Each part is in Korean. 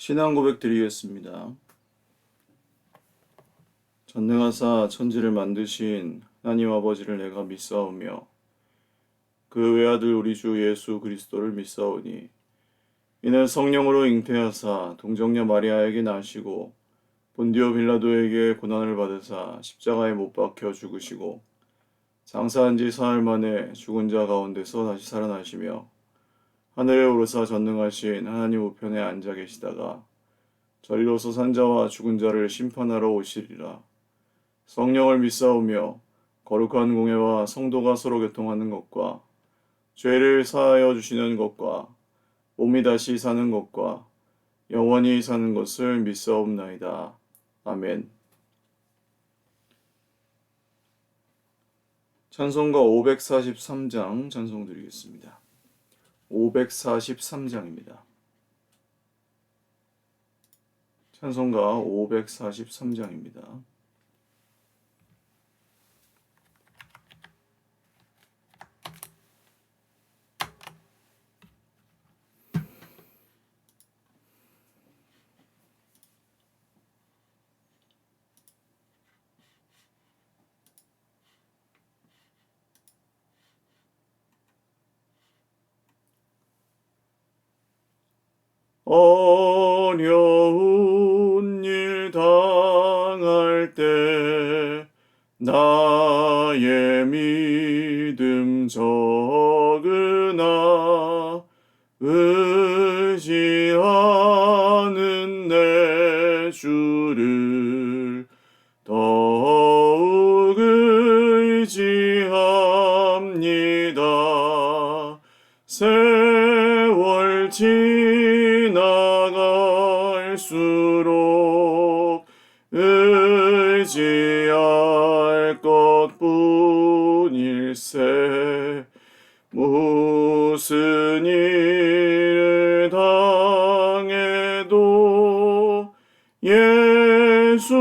신앙 고백 드리겠습니다. 전능하사 천지를 만드신 하나님 아버지를 내가 믿사오며 그 외아들 우리 주 예수 그리스도를 믿사오니 이는 성령으로 잉태하사 동정녀 마리아에게 나시고 본디오 빌라도에게 고난을 받으사 십자가에 못 박혀 죽으시고 장사한 지 사흘 만에 죽은 자 가운데서 다시 살아나시며 하늘에 오르사 전능하신 하나님 우편에 앉아 계시다가 저리로서 산자와 죽은 자를 심판하러 오시리라. 성령을 믿사오며 거룩한 공예와 성도가 서로 교통하는 것과 죄를 사하여 주시는 것과 몸이 다시 사는 것과 영원히 사는 것을 믿사옵나이다. 아멘. 찬송가 543장 찬송 드리겠습니다. 543장입니다. 찬송가 543장입니다. 어려운 일 당할 때 나의 믿음 적으나 의지하는 내 주를 더욱 의지합니다. 세월 지나갈수록 의지할 것뿐일세. 무슨 일을 당해도 예수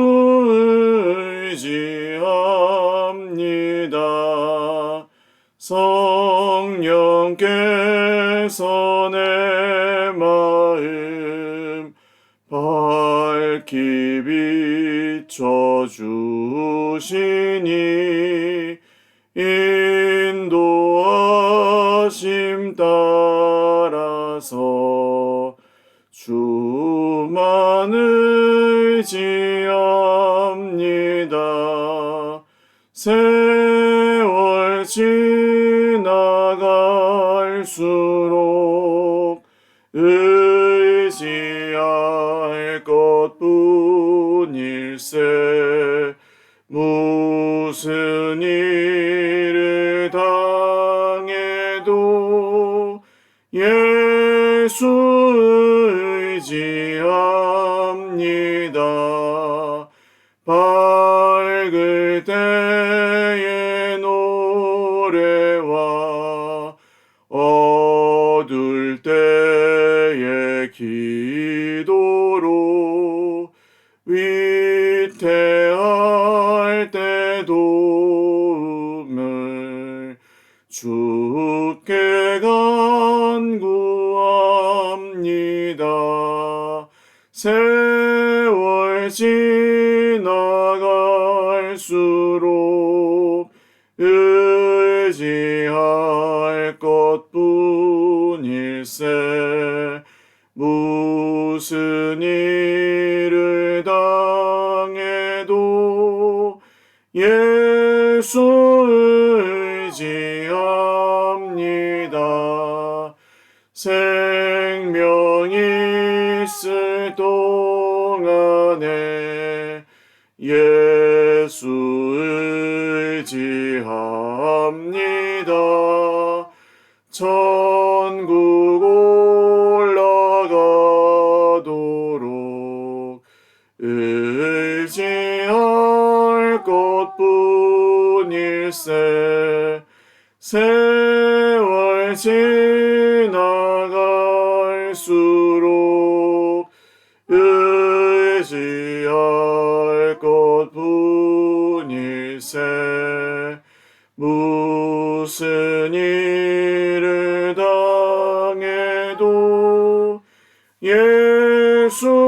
의지합니다. 성령께서 내 마음 밝히 비춰주시니 인도하심 따라서 주만 의지합니다. 세월 지나갈수록 의지할 것뿐일세. 무슨 일을 당해도 예수 의지합니다. 밝을 때의 노래와 어두울 때의 기도로 위태할 때 도움을 주께 간구합니다. 세월 지나갈수록 의지할 것뿐일세. 무슨 일을 당해도 예수 의지합니다. 생명이 있을 동안에 예수 의지합니다. 천국 올라가도록 의지할 것뿐일세. 세월 지나갈수록 의지할 것뿐일세. 무슨 일을 당해도 예수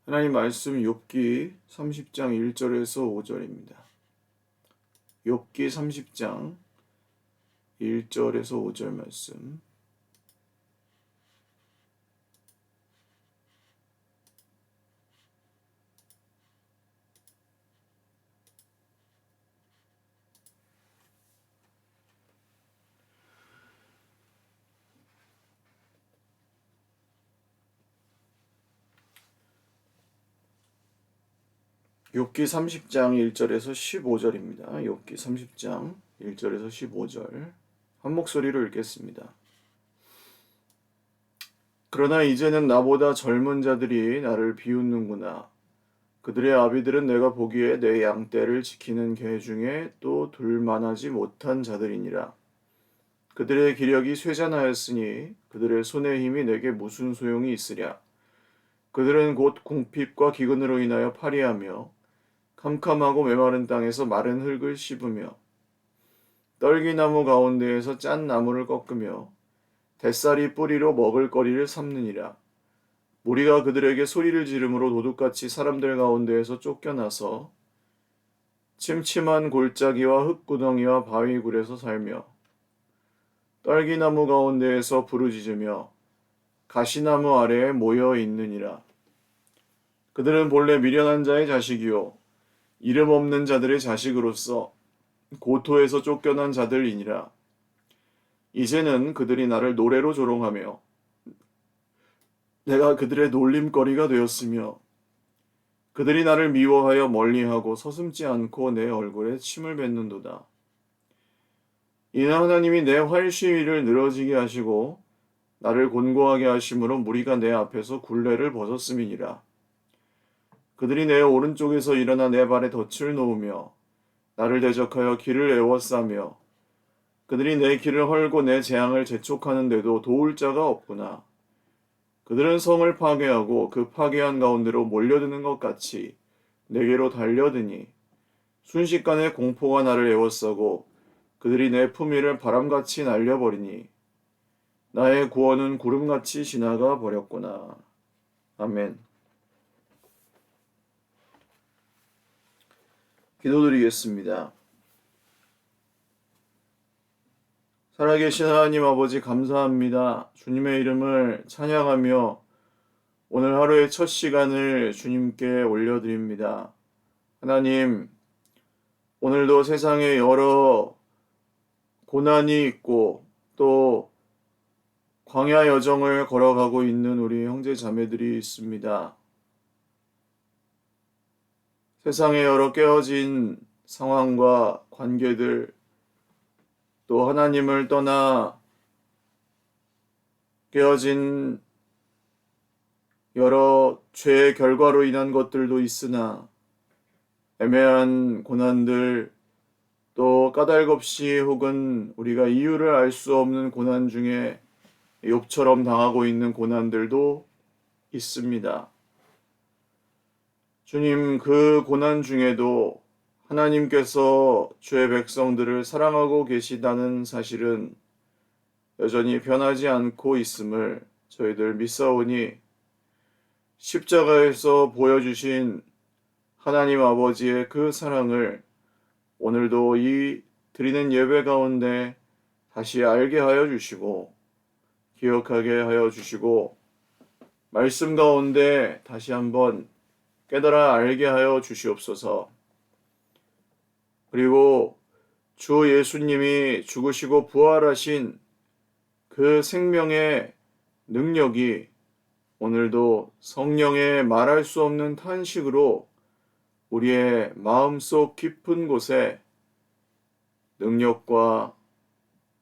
하나님 말씀 욥기 30장 1절에서 5절입니다. 욥기 30장 1절에서 5절 말씀. 욥기 30장 1절에서 15절입니다. 욥기 30장 1절에서 15절 한 목소리로 읽겠습니다. 그러나 이제는 나보다 젊은 자들이 나를 비웃는구나. 그들의 아비들은 내가 보기에 내 양떼를 지키는 개 중에 또 둘만하지 못한 자들이니라. 그들의 기력이 쇠잔하였으니 그들의 손의 힘이 내게 무슨 소용이 있으랴. 그들은 곧 궁핍과 기근으로 인하여 파리하며 캄캄하고 메마른 땅에서 마른 흙을 씹으며 떨기나무 가운데에서 짠 나무를 꺾으며 뱃살이 뿌리로 먹을거리를 삼느니라. 무리가 그들에게 소리를 지르므로 도둑같이 사람들 가운데에서 쫓겨나서 침침한 골짜기와 흙구덩이와 바위굴에서 살며 떨기나무 가운데에서 부르짖으며 가시나무 아래에 모여 있느니라. 그들은 본래 미련한 자의 자식이요 이름 없는 자들의 자식으로서 고토에서 쫓겨난 자들이니라. 이제는 그들이 나를 노래로 조롱하며 내가 그들의 놀림거리가 되었으며 그들이 나를 미워하여 멀리하고 서슴지 않고 내 얼굴에 침을 뱉는도다. 이는 하나님이 내 활시위를 늘어지게 하시고 나를 곤고하게 하심으로 무리가 내 앞에서 굴레를 벗었음이니라. 그들이 내 오른쪽에서 일어나 내 발에 덫을 놓으며 나를 대적하여 길을 에워싸며 그들이 내 길을 헐고 내 재앙을 재촉하는데도 도울 자가 없구나. 그들은 성을 파괴하고 그 파괴한 가운데로 몰려드는 것 같이 내게로 달려드니 순식간에 공포가 나를 에워싸고 그들이 내 품위를 바람같이 날려버리니 나의 구원은 구름같이 지나가 버렸구나. 아멘. 기도드리겠습니다. 살아계신 하나님 아버지 감사합니다. 주님의 이름을 찬양하며 오늘 하루의 첫 시간을 주님께 올려드립니다. 하나님, 오늘도 세상에 여러 고난이 있고 또 광야 여정을 걸어가고 있는 우리 형제 자매들이 있습니다. 세상의 여러 깨어진 상황과 관계들, 또 하나님을 떠나 깨어진 여러 죄의 결과로 인한 것들도 있으나 애매한 고난들, 또 까닭없이 혹은 우리가 이유를 알 수 없는 고난 중에 욥처럼 당하고 있는 고난들도 있습니다. 주님, 그 고난 중에도 하나님께서 주의 백성들을 사랑하고 계시다는 사실은 여전히 변하지 않고 있음을 저희들 믿사오니 십자가에서 보여주신 하나님 아버지의 그 사랑을 오늘도 이 드리는 예배 가운데 다시 알게 하여 주시고 기억하게 하여 주시고 말씀 가운데 다시 한번 깨달아 알게 하여 주시옵소서. 그리고 주 예수님이 죽으시고 부활하신 그 생명의 능력이 오늘도 성령의 말할 수 없는 탄식으로 우리의 마음속 깊은 곳에 능력과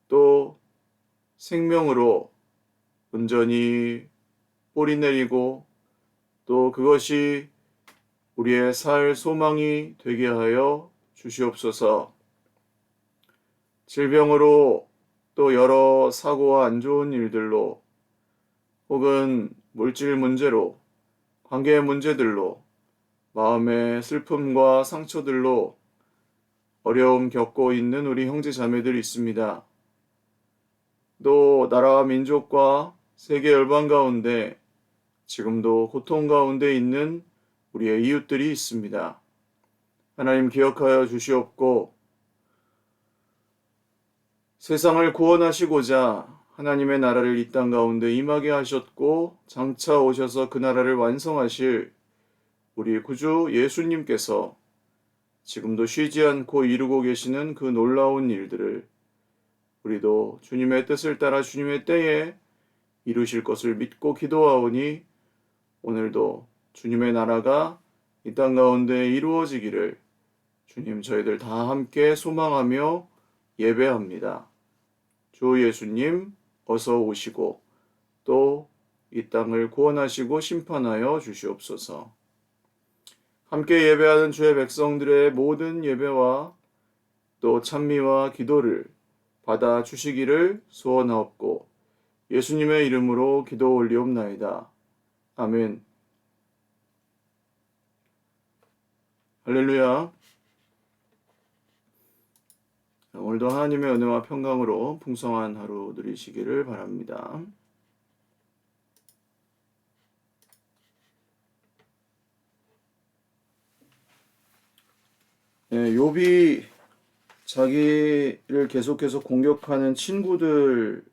또 생명으로 온전히 뿌리 내리고 또 그것이 우리의 살 소망이 되게 하여 주시옵소서. 질병으로 또 여러 사고와 안 좋은 일들로 혹은 물질 문제로 관계의 문제들로 마음의 슬픔과 상처들로 어려움 겪고 있는 우리 형제 자매들이 있습니다. 또 나라와 민족과 세계 열방 가운데 지금도 고통 가운데 있는 우리의 이웃들이 있습니다. 하나님 기억하여 주시옵고 세상을 구원하시고자 하나님의 나라를 이 땅 가운데 임하게 하셨고 장차 오셔서 그 나라를 완성하실 우리 구주 예수님께서 지금도 쉬지 않고 이루고 계시는 그 놀라운 일들을 우리도 주님의 뜻을 따라 주님의 때에 이루실 것을 믿고 기도하오니 오늘도 주님의 나라가 이 땅 가운데 이루어지기를 주님 저희들 다 함께 소망하며 예배합니다. 주 예수님 어서 오시고 또 이 땅을 구원하시고 심판하여 주시옵소서. 함께 예배하는 주의 백성들의 모든 예배와 또 찬미와 기도를 받아 주시기를 소원하옵고 예수님의 이름으로 기도 올리옵나이다. 아멘. 할렐루야. 오늘도 하나님의 은혜와 평강으로 풍성한 하루 누리시기를 바랍니다. 욥이 자기를 계속해서 공격하는 친구들을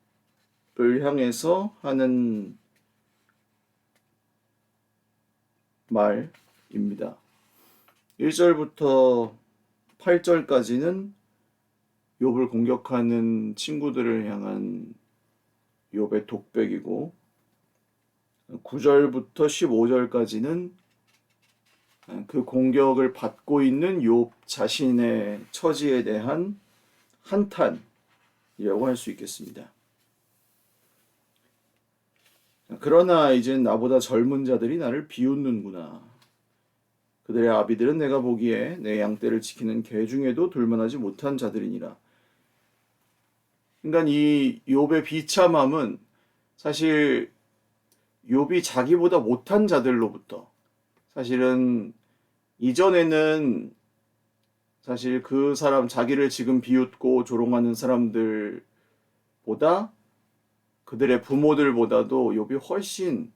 향해서 하는 말입니다. 1절부터 8절까지는 욥을 공격하는 친구들을 향한 욥의 독백이고 9절부터 15절까지는 그 공격을 받고 있는 욥 자신의 처지에 대한 한탄이라고 할 수 있겠습니다. 그러나 이제 나보다 젊은 자들이 나를 비웃는구나. 그들의 아비들은 내가 보기에 내 양떼를 지키는 개 중에도 둘만하지 못한 자들이니라. 그러니까 이 욥의 비참함은 사실 욥이 자기보다 못한 자들로부터 사실은 이전에는 사실 그 사람 자기를 지금 비웃고 조롱하는 사람들보다 그들의 부모들보다도 욥이 훨씬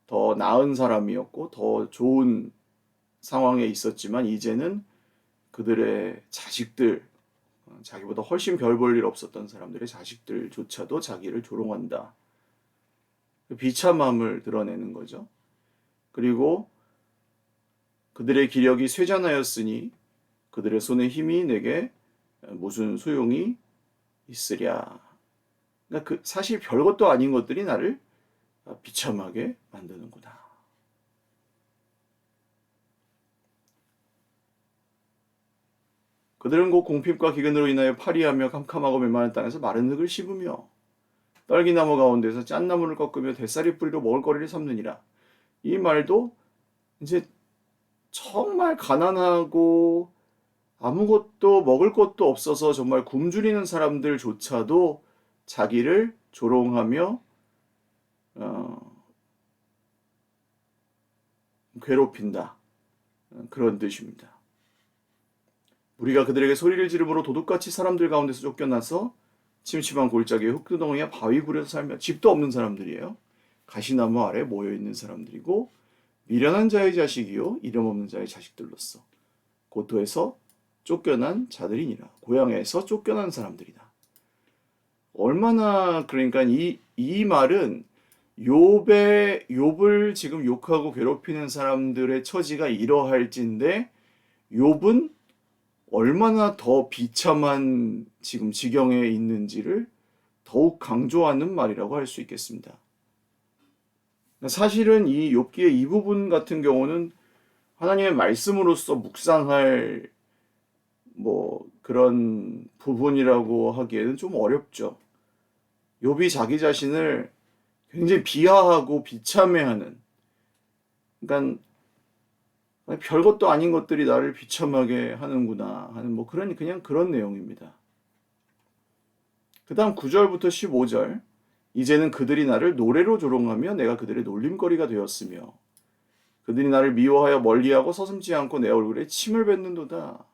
더 나은 사람이었고 더 좋은 상황에 있었지만 이제는 그들의 자식들 자기보다 훨씬 별 볼 일 없었던 사람들의 자식들조차도 자기를 조롱한다. 비참함을 드러내는 거죠. 그리고 그들의 기력이 쇠잔하였으니 그들의 손의 힘이 내게 무슨 소용이 있으랴. 그러니까 사실 별것도 아닌 것들이 나를 비참하게 만드는구나. 그들은 곧 공핍과 기근으로 인하여 파리하며 캄캄하고 메마른 땅에서 마른 흙을 씹으며 떨기나무 가운데서 짠나무를 꺾으며 대싸리 뿌리로 먹을거리를 삼느니라. 이 말도 이제 정말 가난하고 아무것도 먹을 것도 없어서 정말 굶주리는 사람들조차도 자기를 조롱하며 괴롭힌다. 그런 뜻입니다. 우리가 그들에게 소리를 지르므로 도둑같이 사람들 가운데서 쫓겨나서 침침한 골짜기에 흙두덩이와 바위굴에서 살며 집도 없는 사람들이에요. 가시나무 아래 모여있는 사람들이고 미련한 자의 자식이요 이름 없는 자의 자식들로서 고토에서 쫓겨난 자들이니라. 고향에서 쫓겨난 사람들이다. 얼마나 그러니까 이 말은 욥을 지금 욕하고 괴롭히는 사람들의 처지가 이러할진데 욥은 얼마나 더 비참한 지금 지경에 있는지를 더욱 강조하는 말이라고 할 수 있겠습니다. 사실은 이 욥기의 이 부분 같은 경우는 하나님의 말씀으로서 묵상할 그런 부분이라고 하기에는 좀 어렵죠. 욥이 자기 자신을 굉장히 비하하고 비참해하는, 그러니까 별것도 아닌 것들이 나를 비참하게 하는구나 하는 그냥 그런 내용입니다. 그 다음 9절부터 15절 이제는 그들이 나를 노래로 조롱하며 내가 그들의 놀림거리가 되었으며 그들이 나를 미워하여 멀리하고 서슴지 않고 내 얼굴에 침을 뱉는도다.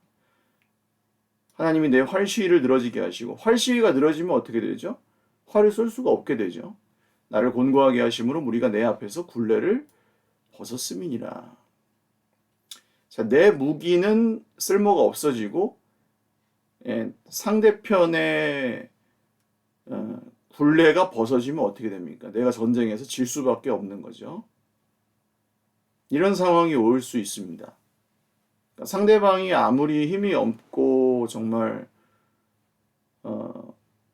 하나님이 내 활시위를 늘어지게 하시고 활시위가 늘어지면 어떻게 되죠? 활을 쏠 수가 없게 되죠. 나를 곤고하게 하심으로 무리가 내 앞에서 굴레를 벗었음이니라. 자, 내 무기는 쓸모가 없어지고 상대편의 굴레가 벗어지면 어떻게 됩니까? 내가 전쟁에서 질 수밖에 없는 거죠. 이런 상황이 올 수 있습니다. 그러니까 상대방이 아무리 힘이 없고 정말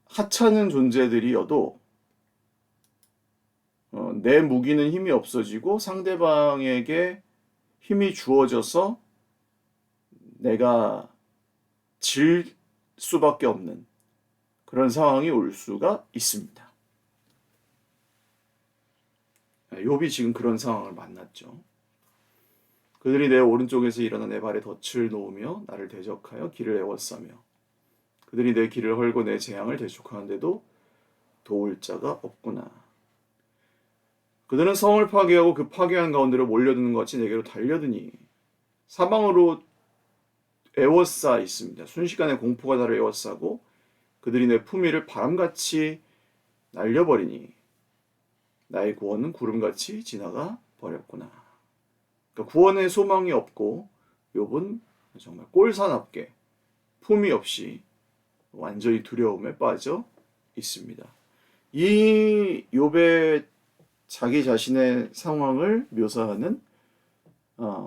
하찮은 존재들이어도 내 무기는 힘이 없어지고 상대방에게 힘이 주어져서 내가 질 수밖에 없는 그런 상황이 올 수가 있습니다. 욥이 지금 그런 상황을 만났죠. 그들이 내 오른쪽에서 일어나 내 발에 덫을 놓으며 나를 대적하여 길을 에워싸며 그들이 내 길을 헐고 내 재앙을 대축하는데도 도울 자가 없구나. 그들은 성을 파괴하고 그 파괴한 가운데로 몰려드는 것 같이 내게로 달려드니 사방으로 에워싸 있습니다. 순식간에 공포가 나를 에워싸고 그들이 내 품위를 바람같이 날려버리니 나의 구원은 구름같이 지나가 버렸구나. 그러니까 구원의 소망이 없고 욥은 정말 꼴사납게 품위 없이 완전히 두려움에 빠져 있습니다. 이 욥의 자기 자신의 상황을 묘사하는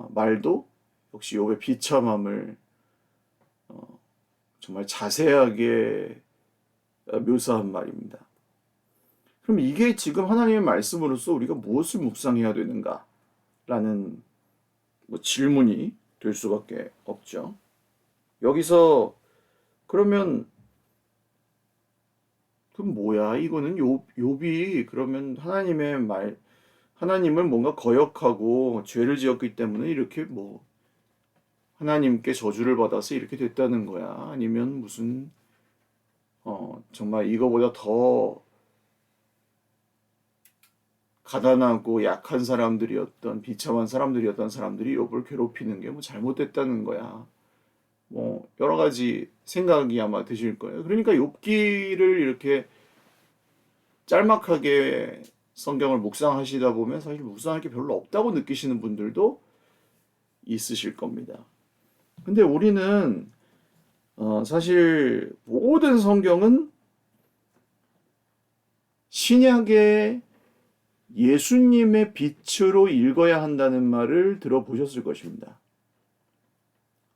말도 역시 욥의 비참함을 정말 자세하게 묘사한 말입니다. 그럼 이게 지금 하나님의 말씀으로서 우리가 무엇을 묵상해야 되는가라는 질문이 될 수밖에 없죠. 여기서 그러면 그럼 뭐야? 이거는 욥이 그러면 하나님을 뭔가 거역하고 죄를 지었기 때문에 이렇게 하나님께 저주를 받아서 이렇게 됐다는 거야? 아니면 무슨 정말 이거보다 더 가난하고 약한 사람들이었던 비참한 사람들이었던 사람들이 욥을 괴롭히는 게 잘못됐다는 거야? 여러 가지 생각이 아마 드실 거예요. 그러니까 욥기를 이렇게 짤막하게 성경을 묵상하시다 보면 사실 묵상할 게 별로 없다고 느끼시는 분들도 있으실 겁니다. 근데 우리는 사실 모든 성경은 신약의 예수님의 빛으로 읽어야 한다는 말을 들어보셨을 것입니다.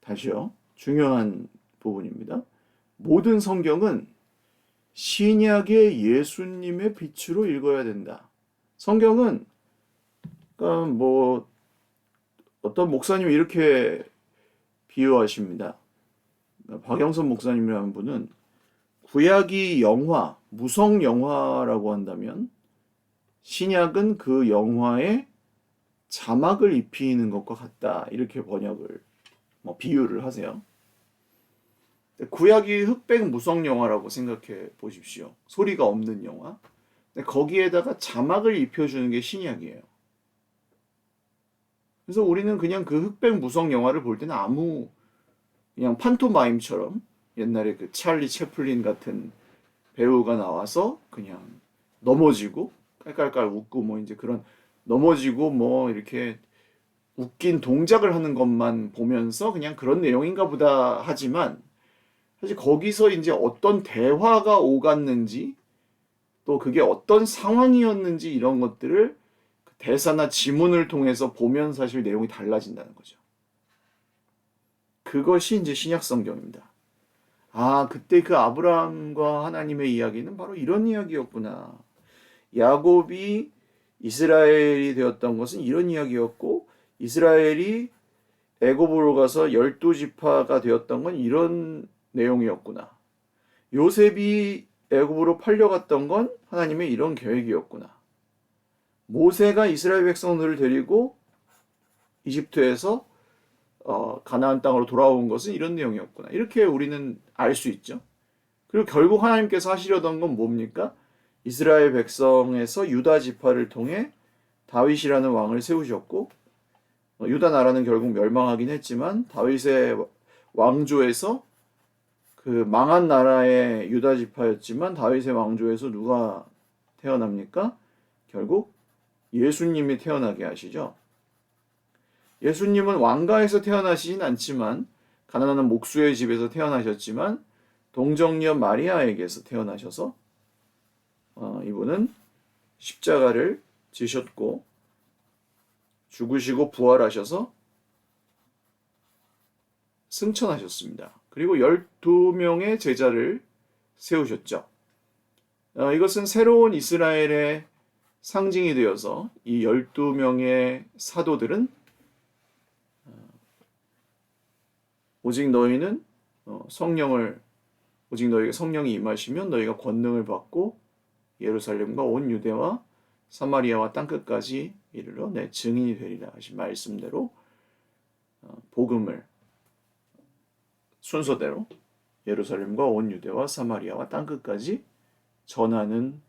다시요. 중요한 부분입니다. 모든 성경은 신약의 예수님의 빛으로 읽어야 된다. 성경은 그러니까 어떤 목사님이 이렇게 비유하십니다. 박영선 목사님이라는 분은 구약이 영화, 무성 영화라고 한다면 신약은 그 영화에 자막을 입히는 것과 같다. 이렇게 번역을 비유를 하세요. 구약이 흑백 무성 영화라고 생각해 보십시오. 소리가 없는 영화. 근데 거기에다가 자막을 입혀주는 게 신약이에요. 그래서 우리는 그냥 그 흑백 무성 영화를 볼 때는 그냥 판토마임처럼 옛날에 그 찰리 채플린 같은 배우가 나와서 그냥 넘어지고 깔깔깔 웃고 이제 그런 넘어지고 이렇게 웃긴 동작을 하는 것만 보면서 그냥 그런 내용인가 보다 하지만 사실 거기서 이제 어떤 대화가 오갔는지 또 그게 어떤 상황이었는지 이런 것들을 대사나 지문을 통해서 보면 사실 내용이 달라진다는 거죠. 그것이 이제 신약 성경입니다. 그때 그 아브라함과 하나님의 이야기는 바로 이런 이야기였구나. 야곱이 이스라엘이 되었던 것은 이런 이야기였고 이스라엘이 애굽으로 가서 12지파가 되었던 건 이런 내용이었구나. 요셉이 애굽으로 팔려갔던 건 하나님의 이런 계획이었구나. 모세가 이스라엘 백성들을 데리고 이집트에서 가나안 땅으로 돌아온 것은 이런 내용이었구나. 이렇게 우리는 알 수 있죠. 그리고 결국 하나님께서 하시려던 건 뭡니까? 이스라엘 백성에서 유다 지파를 통해 다윗이라는 왕을 세우셨고 유다 나라는 결국 멸망하긴 했지만 다윗의 왕조에서 그 망한 나라의 유다 지파였지만 다윗의 왕조에서 누가 태어납니까? 결국 예수님이 태어나게 하시죠. 예수님은 왕가에서 태어나시진 않지만 가난한 목수의 집에서 태어나셨지만 동정녀 마리아에게서 태어나셔서 이분은 십자가를 지셨고 죽으시고 부활하셔서 승천하셨습니다. 그리고 12명의 제자를 세우셨죠. 이것은 새로운 이스라엘의 상징이 되어서 이 12명의 사도들은 오직 너희는 오직 너희에게 성령이 임하시면 너희가 권능을 받고 예루살렘과 온 유대와 사마리아와 땅끝까지 이르러 내 증인이 되리라 하신 말씀대로 복음을 순서대로 예루살렘과 온 유대와 사마리아와 땅끝까지 전하는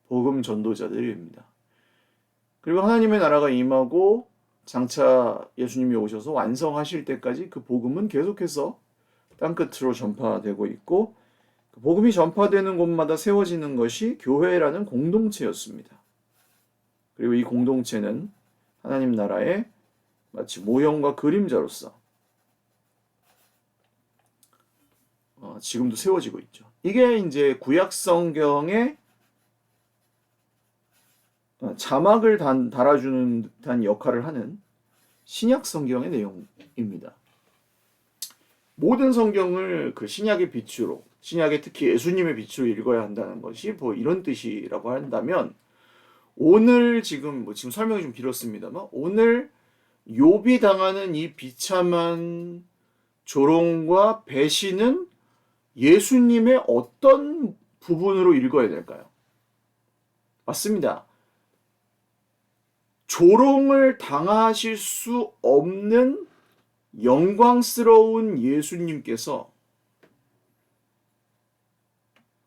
복음 전도자들입니다. 그리고 하나님의 나라가 임하고 장차 예수님이 오셔서 완성하실 때까지 그 복음은 계속해서 땅끝으로 전파되고 있고 그 복음이 전파되는 곳마다 세워지는 것이 교회라는 공동체였습니다. 그리고 이 공동체는 하나님 나라의 마치 모형과 그림자로서 지금도 세워지고 있죠. 이게 이제 구약 성경의 자막을 달아주는 듯한 역할을 하는 신약 성경의 내용입니다. 모든 성경을 그 신약의 빛으로, 신약의 특히 예수님의 빛으로 읽어야 한다는 것이 뭐 이런 뜻이라고 한다면 오늘 지금 설명이 좀 길었습니다만 오늘 욥이 당하는 이 비참한 조롱과 배신은 예수님의 어떤 부분으로 읽어야 될까요? 맞습니다. 조롱을 당하실 수 없는 영광스러운 예수님께서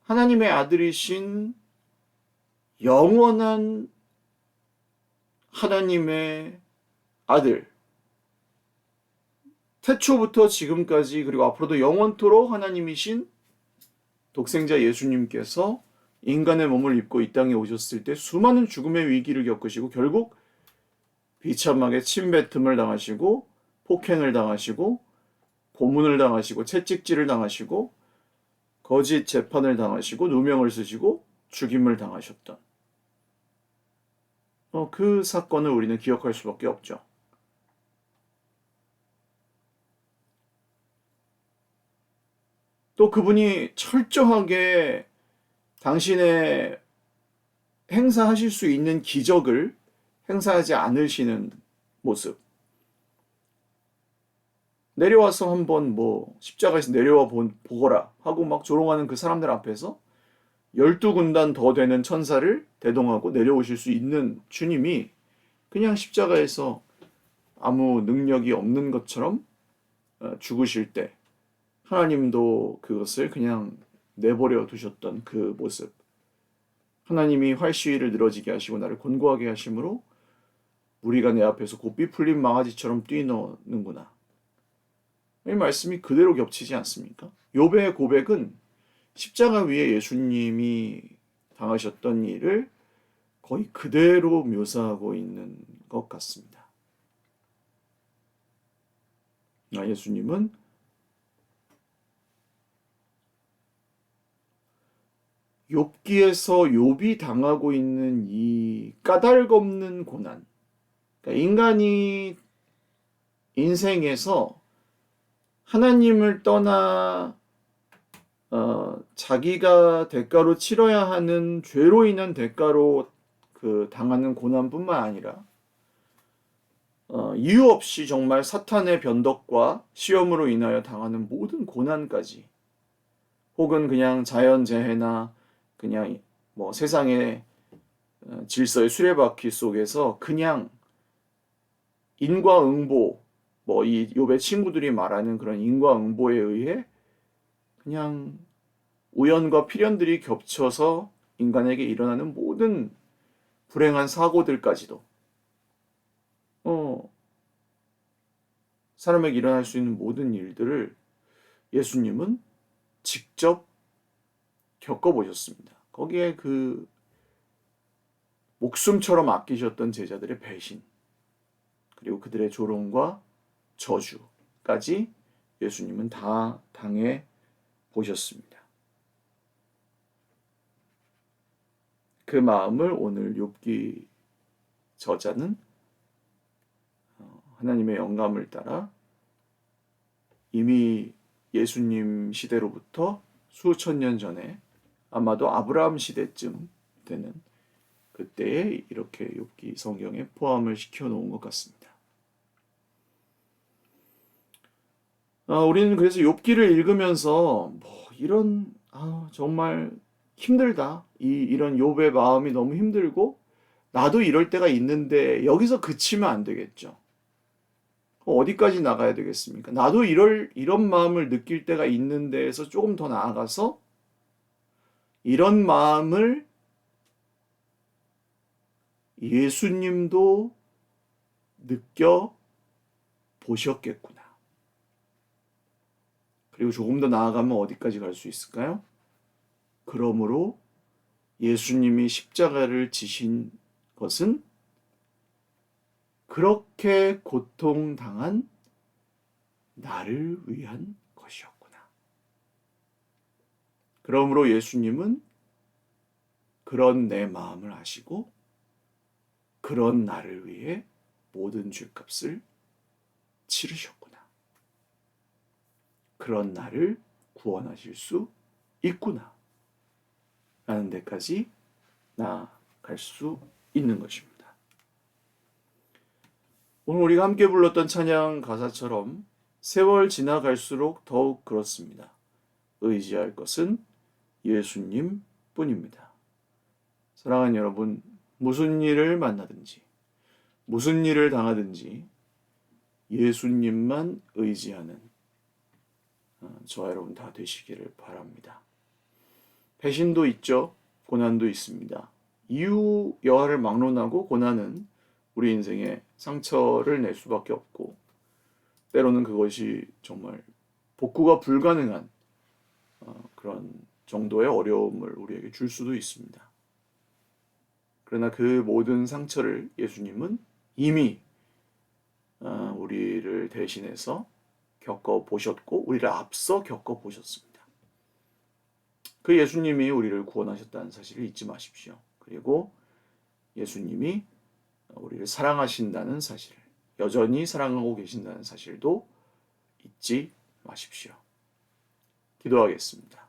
하나님의 아들이신 영원한 하나님의 아들, 태초부터 지금까지 그리고 앞으로도 영원토록 하나님이신 독생자 예수님께서 인간의 몸을 입고 이 땅에 오셨을 때 수많은 죽음의 위기를 겪으시고 결국 비참하게 침뱉음을 당하시고 폭행을 당하시고 고문을 당하시고 채찍질을 당하시고 거짓 재판을 당하시고 누명을 쓰시고 죽임을 당하셨던 그 사건을 우리는 기억할 수밖에 없죠. 또 그분이 철저하게 당신의 행사하실 수 있는 기적을 행사하지 않으시는 모습. 내려와서 한번 십자가에서 내려와 보거라 하고 막 조롱하는 그 사람들 앞에서 12군단 더 되는 천사를 대동하고 내려오실 수 있는 주님이 그냥 십자가에서 아무 능력이 없는 것처럼 죽으실 때 하나님도 그것을 그냥 내버려 두셨던 그 모습. 하나님이 활시위를 늘어지게 하시고 나를 곤고하게 하심으로 무리가 내 앞에서 곱비 풀린 망아지처럼 뛰노는구나. 이 말씀이 그대로 겹치지 않습니까? 욥의 고백은 십자가 위에 예수님이 당하셨던 일을 거의 그대로 묘사하고 있는 것 같습니다. 예수님은 욥기에서 욥이 당하고 있는 이 까닭없는 고난, 그러니까 인간이 인생에서 하나님을 떠나 자기가 대가로 치러야 하는 죄로 인한 대가로 그 당하는 고난뿐만 아니라 이유 없이 정말 사탄의 변덕과 시험으로 인하여 당하는 모든 고난까지, 혹은 그냥 자연재해나 그냥 세상의 질서의 수레바퀴 속에서 그냥 인과응보, 이 욥의 친구들이 말하는 그런 인과응보에 의해 그냥 우연과 필연들이 겹쳐서 인간에게 일어나는 모든 불행한 사고들까지도 사람에게 일어날 수 있는 모든 일들을 예수님은 직접 겪어보셨습니다. 거기에 그 목숨처럼 아끼셨던 제자들의 배신, 그리고 그들의 조롱과 저주까지 예수님은 다 당해 보셨습니다. 그 마음을 오늘 욥기 저자는 하나님의 영감을 따라 이미 예수님 시대로부터 수천 년 전에 아마도 아브라함 시대쯤 되는 그때에 이렇게 욥기 성경에 포함을 시켜 놓은 것 같습니다. 우리는 그래서 욥기를 읽으면서 이런 정말 힘들다. 이런 욥의 마음이 너무 힘들고 나도 이럴 때가 있는데 여기서 그치면 안 되겠죠. 어디까지 나가야 되겠습니까? 나도 이런 마음을 느낄 때가 있는 데에서 조금 더 나아가서 이런 마음을 예수님도 느껴 보셨겠구나. 그리고 조금 더 나아가면 어디까지 갈 수 있을까요? 그러므로 예수님이 십자가를 지신 것은 그렇게 고통당한 나를 위한 것이었구나. 그러므로 예수님은 그런 내 마음을 아시고 그런 나를 위해 모든 죄값을 치르셨구나. 그런 나를 구원하실 수 있구나. 라는 데까지 나아갈 수 있는 것입니다. 오늘 우리가 함께 불렀던 찬양 가사처럼 세월 지나갈수록 더욱 그렇습니다. 의지할 것은 예수님 뿐입니다. 사랑하는 여러분, 무슨 일을 만나든지, 무슨 일을 당하든지 예수님만 의지하는 저와 여러분 다 되시기를 바랍니다. 배신도 있죠. 고난도 있습니다. 이유 여하를 막론하고 고난은 우리 인생에 상처를 낼 수밖에 없고 때로는 그것이 정말 복구가 불가능한 그런 정도의 어려움을 우리에게 줄 수도 있습니다. 그러나 그 모든 상처를 예수님은 이미 우리를 대신해서 겪어보셨고 우리를 앞서 겪어보셨습니다. 그 예수님이 우리를 구원하셨다는 사실을 잊지 마십시오. 그리고 예수님이 우리를 사랑하신다는 사실을, 여전히 사랑하고 계신다는 사실도 잊지 마십시오. 기도하겠습니다.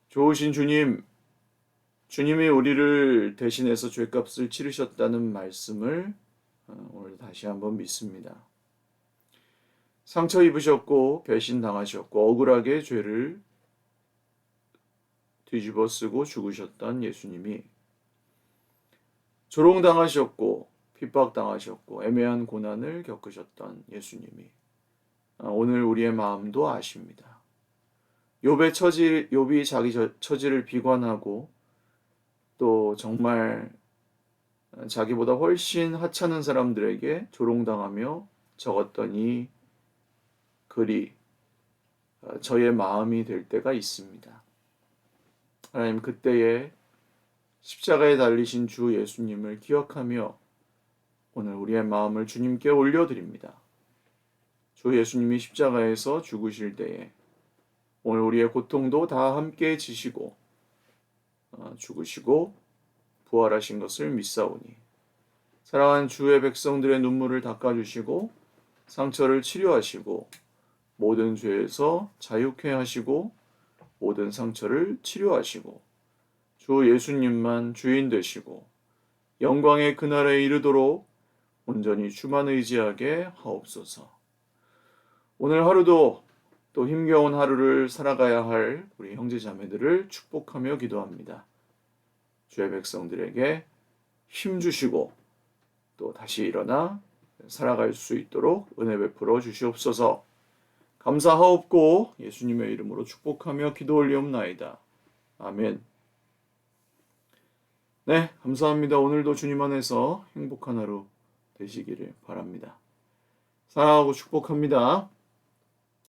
좋으신 주님, 주님이 우리를 대신해서 죄값을 치르셨다는 말씀을 오늘 다시 한번 믿습니다. 상처 입으셨고 배신당하셨고 억울하게 죄를 뒤집어 쓰고 죽으셨던 예수님이 조롱당하셨고 핍박당하셨고 애매한 고난을 겪으셨던 예수님이 오늘 우리의 마음도 아십니다. 욥이 자기 처지를 비관하고 또 정말 자기보다 훨씬 하찮은 사람들에게 조롱당하며 적었던 이 글이 저의 마음이 될 때가 있습니다. 하나님, 그때에 십자가에 달리신 주 예수님을 기억하며 오늘 우리의 마음을 주님께 올려드립니다. 주 예수님이 십자가에서 죽으실 때에 오늘 우리의 고통도 다 함께 지시고 죽으시고 부활하신 것을 믿사오니 사랑하는 주의 백성들의 눈물을 닦아주시고 상처를 치료하시고 모든 죄에서 자유케 하시고 모든 상처를 치료하시고 주 예수님만 주인 되시고 영광의 그날에 이르도록 온전히 주만 의지하게 하옵소서. 오늘 하루도 또 힘겨운 하루를 살아가야 할 우리 형제 자매들을 축복하며 기도합니다. 주의 백성들에게 힘 주시고 또 다시 일어나 살아갈 수 있도록 은혜 베풀어 주시옵소서. 감사하옵고 예수님의 이름으로 축복하며 기도 올리옵나이다. 아멘. 네, 감사합니다. 오늘도 주님 안에서 행복한 하루 되시기를 바랍니다. 사랑하고 축복합니다.